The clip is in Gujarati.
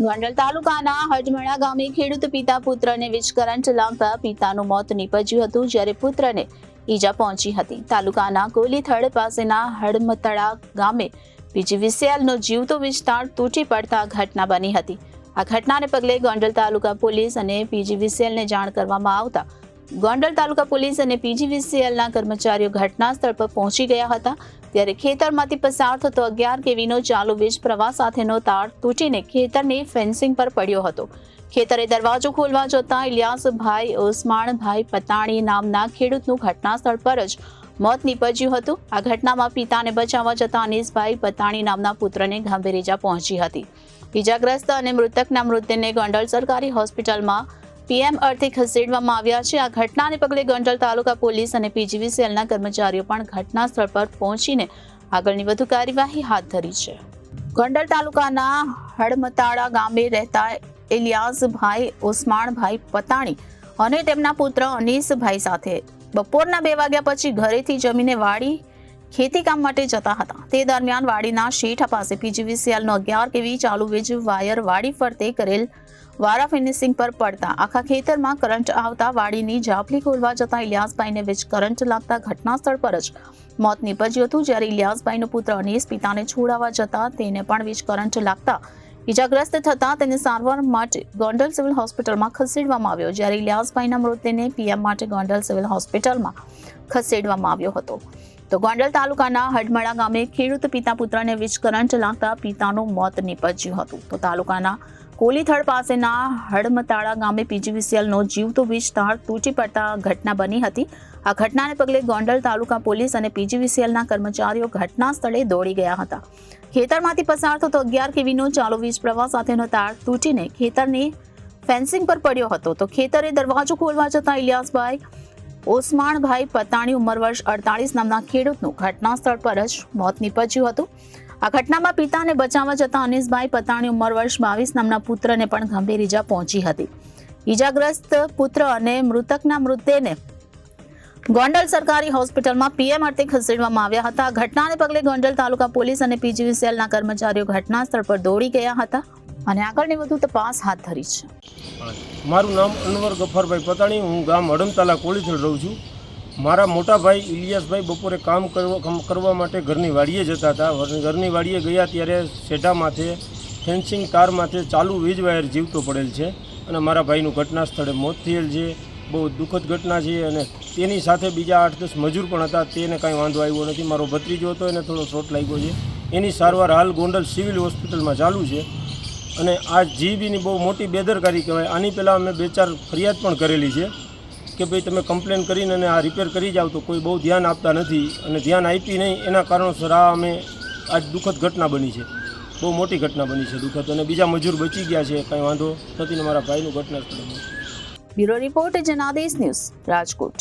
ગોંડલ તાલુકાના હડમણા ગામે ખેડૂત પિતા પુત્રને વીજ કરંટ લાગતા પિતાનું મોત નીપજ્યું હતું, જ્યારે પુત્રને ઈજા પહોંચી હતી. તાલુકાના કોલીથડ પાસેના હડમતળા ગામે પીજીવીસીએલનો જીવતો વીજ તાર તૂટી પડતા ઘટના બની હતી. આ ઘટનાને પગલે ગોંડલ તાલુકા પોલીસ અને પીજીવીસીએલને જાણ કરવામાં આવતા ગોંડલ તાલુકા પોલીસ અને પીજીવીસીએલના કર્મચારીઓ ઘટના સ્થળ પર પહોંચી ગયા હતા. ત્યારે ખેતરમાંથી પસાર થતો 11 કેવીનો ચાલુ વીજ પ્રવાહ સાથેનો તાર તૂટીને ખેતરની ફેન્સિંગ પર પડ્યો હતો. ખેતરે દરવાજો ખોલવા જતા ઇલિયાસભાઈ ઓસમાણભાઈ પતાણી નામના ખેડૂતનું ઘટના સ્થળ પર જ મોત નીપજ્યું હતું. આ ઘટનામાં પિતાને બચાવવા જતા અનીસભાઈ પતાણી નામના પુત્રને ગંભીર ઈજા પહોંચી હતી. ઈજાગ્રસ્ત અને મૃતકના મૃતદેહને ગોંડલ સરકારી હોસ્પિટલમાં પીએમ અર્થે ખસેડવામાં આવ્યા છે. આ ઘટનાને પગલે ગોંડલ તાલુકા પોલીસ અને પીજીવીસીએલના કર્મચારીઓ પણ ઘટના સ્થળ પર પહોંચીને આગળની વધુ કાર્યવાહી હાથ ધરી છે. ગોંડલ તાલુકાના હડમતાળા ગામે રહેતા ઇલિયાસભાઈ ઓસમાણભાઈ પતાણી અને તેમના પુત્ર અનીસભાઈ સાથે બપોરના 2 વાગ્યા પછી ઘરેથી જમીને વાડી ખેતી કામ માટે જતા હતા. તે દરમિયાન વાડીના શેઠા પાસે પીજીવીસીએલનો 11 કેવી ચાલુ વીજ વાયર વાડી ફરતે કરેલ વારા ફિનિશિંગ પર પડતા આખા ખેતરમાં કરંટ આવતા વાડીની જાપલી ખોલવા જતા ઇલિયાસભાઈને વીજ કરંટ લાગતા ઘટના સ્થળ પર જ મોત નીપજ્યું હતું. જ્યારે ઇલિયાસભાઈનો પુત્ર અનીસ પિતાને છોડાવવા જતા તેને પણ વીજ કરંટ લાગતા ઈજાગ્રસ્ત થતા તેને સારવાર માટે ગોંડલ સિવિલ હોસ્પિટલમાં ખસેડવામાં આવ્યો. જ્યારે ઇલિયાસભાઈના મૃતદેહને પીએમ માટે ગોંડલ સિવિલ હોસ્પિટલમાં ખસેડવામાં આવ્યો હતો. તો ગોંડલ તાલુકાના હડમણા ગામે ખેડૂત પિતા પુત્રને વીજ કરંટ લાગતા પિતાનું મોત નીપજ્યું હતું. તો તાલુકાના કોલીથડ પાસેના હડમતાળા ગામે પીજીવીસીએલનો જીવતો વીજ તાર તૂટી પડતા ઘટના બની હતી. આ ઘટનાને પગલે ગોંડલ તાલુકા પોલીસ અને પીજીવીસીએલના કર્મચારીઓ ઘટના સ્થળે દોડી ગયા હતા. ખેતરમાંથી પસાર થતો 11 કેવીનો ચાલુ વીજ પ્રવાહ સાથેનો તાર તૂટીને ખેતરની ફેન્સિંગ પર પડ્યો હતો. તો ખેતરે દરવાજો ખોલવા જતા ઇલિયાસભાઈ ઓસમાણભાઈ પતાણી ઉંમર વર્ષ 48 નામના ખેડૂતનું ઘટના સ્થળ પર જ મોત નીપજ્યું હતું. આ ઘટનામાં પિતાને બચાવવા જતા અનીસભાઈ પતાણી ઉંમર વર્ષ 22 નામના પુત્રને પણ ગંભીર ઈજા પહોંચી હતી. ઈજાગ્રસ્ત પુત્ર અને મૃતકના મૃતદેહને ગોંડલ સરકારી હોસ્પિટલમાં પીએમ અર્થે ખસેડવામાં આવ્યા હતા. આ ઘટનાને પગલે ગોંડલ તાલુકા પોલીસ અને પીજીવીસીએલના કર્મચારીઓ ઘટના સ્થળ પર દોડી ગયા હતા અને આગળની વધુ તપાસ હાથ ધરી છે. મારું નામ અનવર ગફારભાઈ પતાણી, હું ગામ હડમતાલા કોલીથડ રહું છું. મારા મોટા ભાઈ ઇલિયાસભાઈ બપોરે કામ કરવા માટે ઘરની વાડીએ જતા હતા. ઘરની વાડીએ ગયા ત્યારે શેઢા માથે ફેન્સિંગ તાર માથે ચાલુ વીજ વાયર જીવતો પડેલ છે અને મારા ભાઈનું ઘટના સ્થળે મોત થયેલ છે. બહુ દુઃખદ ઘટના છે અને તેની સાથે બીજા 8-10 મજૂર પણ હતા. તેને કાંઈ વાંધો આવ્યો નથી. મારો ભત્રીજો હતો, એને થોડો શોટ લાગ્યો છે. એની સારવાર હાલ ગોંડલ સિવિલ હોસ્પિટલમાં ચાલુ છે. અને આ જીબીની બહુ મોટી બેદરકારી કહેવાય. આની પહેલાં અમે 2-4 ફરિયાદ પણ કરેલી છે કે ભાઈ તમે કમ્પ્લેન કરીને અને આ રિપેર કરી જાઓ, તો કોઈ બહુ ધ્યાન આપતા નથી અને ધ્યાન આપી નહીં. એના કારણોસર અમે આજ દુઃખદ ઘટના બની છે. બહુ મોટી ઘટના બની છે દુઃખદ, અને બીજા મજૂર બચી ગયા છે. કાંઈ વાંધો નથી ને મારા ભાઈનું ઘટના સ્થળે. Bureau report Janadesh news, Rajkot.